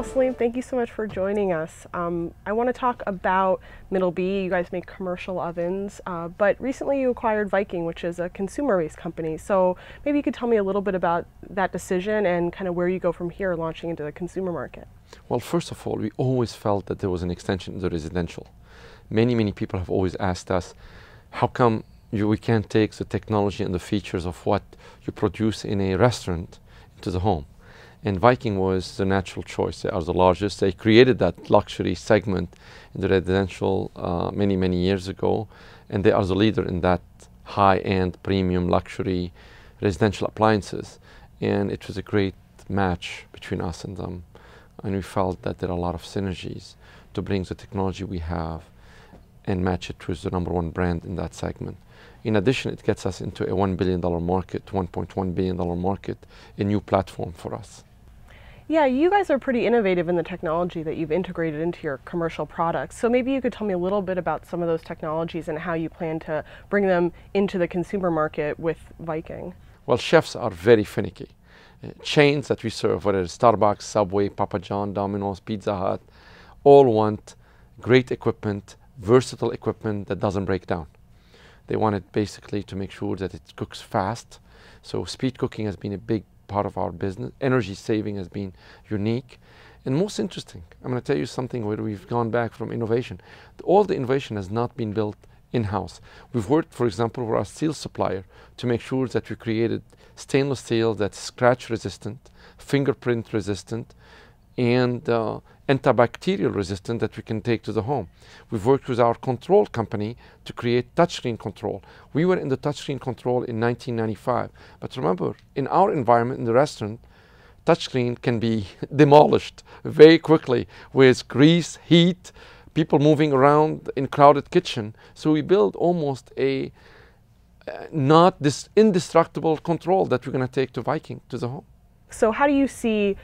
Well, Selim, thank you so much for joining us. I want to talk about Middleby. You guys make commercial ovens, but recently you acquired Viking, which is a consumer-based company. So maybe you could tell me a little bit about that decision and kind of where you go from here launching into the consumer market. Well, first of all, we always felt that there was an extension in the residential. Many people have always asked us, how come we can't take the technology and the features of what you produce in a restaurant into the home? And Viking was the natural choice. They are the largest. They created that luxury segment in the residential many years ago, and they are the leader in that high-end premium luxury residential appliances. And it was a great match between us and them. And we felt that there are a lot of synergies to bring the technology we have and match it with the #1 brand in that segment. In addition, it gets us into a $1 billion market, $1.1 billion market, a new platform for us. Yeah, you guys are pretty innovative in the technology that you've integrated into your commercial products. So maybe you could tell me a little bit about some of those technologies and how you plan to bring them into the consumer market with Viking. Well, chefs are very finicky. Chains that we serve, whether it's Starbucks, Subway, Papa John, Domino's, Pizza Hut, all want great equipment, versatile equipment that doesn't break down. They want it basically to make sure that it cooks fast. So speed cooking has been a big part of our business. Energy saving has been unique. And most interesting, I'm going to tell you something where we've gone back from innovation. All the innovation has not been built in-house. We've worked, for example, with our steel supplier to make sure that we created stainless steel that's scratch resistant, fingerprint resistant, and antibacterial resistant that we can take to the home. We've worked with our control company to create touchscreen control. We were in the touchscreen control in 1995. But remember, in our environment, in the restaurant, touchscreen can be demolished very quickly with grease, heat, people moving around in crowded kitchen. So we build almost a not this indestructible control that we're going to take to Viking, to the home. So how do you see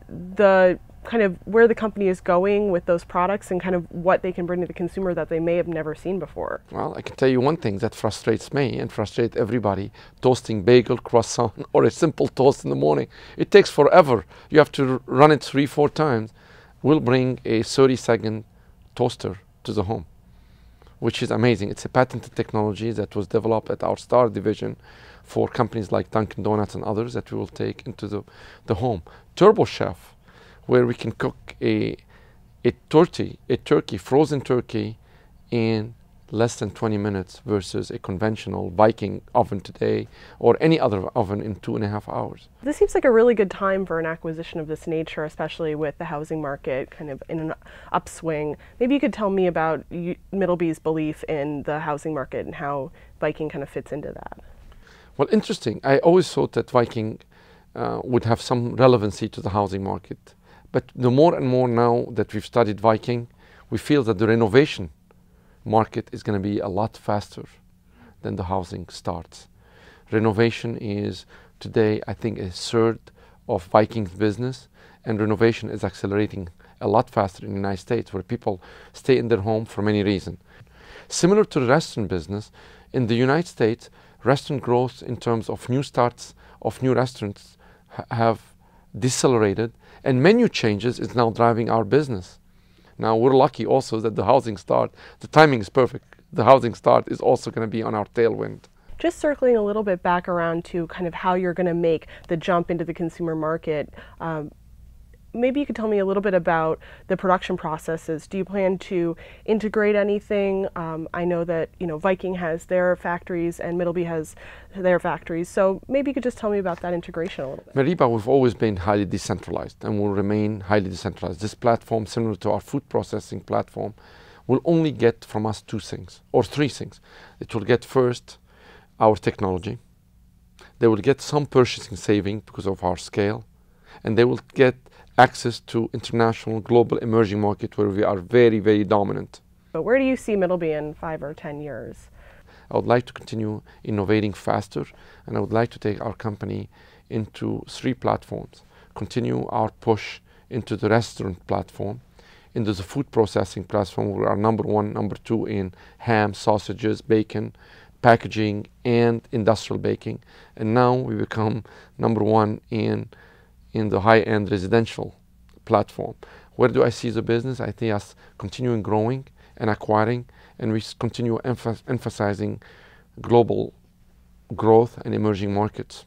the kind of where the company is going with those products and kind of what they can bring to the consumer that they may have never seen before? Well, I can tell you one thing that frustrates me and frustrates everybody: toasting bagel, croissant, or a simple toast in the morning. It takes forever. You have to run it 3-4 times. We'll bring a 30-second toaster to the home, which is amazing. It's a patented technology that was developed at our Star division for companies like Dunkin' Donuts and others that we will take into the home. Turbo Chef, where we can cook a turkey, frozen turkey, in less than 20 minutes versus a conventional Viking oven today or any other oven in 2.5 hours. This seems like a really good time for an acquisition of this nature, especially with the housing market kind of in an upswing. Maybe you could tell me about Middleby's belief in the housing market and how Viking kind of fits into that. Well, interesting. I always thought that Viking would have some relevancy to the housing market. But the more and more now that we've studied Viking, we feel that the renovation market is going to be a lot faster than the housing starts. Renovation is today, I think, a third of Viking's business, and renovation is accelerating a lot faster in the United States, where people stay in their home for many reasons. Similar to the restaurant business, in the United States, restaurant growth in terms of new starts of new restaurants have decelerated, and menu changes is now driving our business. Now, we're lucky also that the housing start, the timing is perfect. The housing start is also going to be on our tailwind. Just circling a little bit back around to kind of how you're going to make the jump into the consumer market, maybe you could tell me a little bit about the production processes. Do you plan to integrate anything? I know that Viking has their factories and Middleby has their factories. So maybe you could just tell me about that integration a little bit. Meribah, we've always been highly decentralized and will remain highly decentralized. This platform, similar to our food processing platform, will only get from us 2 things or 3 things. It will get first our technology. They will get some purchasing saving because of our scale, and they will get access to international, global, emerging market where we are very dominant. But where do you see Middleby in 5 or 10 years? I would like to continue innovating faster, and I would like to take our company into 3 platforms. Continue our push into the restaurant platform, into the food processing platform. We are #1, #2 in ham, sausages, bacon, packaging, and industrial baking. And now we become #1 in the high-end residential platform. Where do I see the business? I think us continuing growing and acquiring, and we continue emphasizing global growth and emerging markets.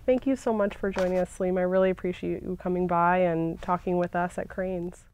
Thank you so much for joining us, Selim. I really appreciate you coming by and talking with us at Crain's.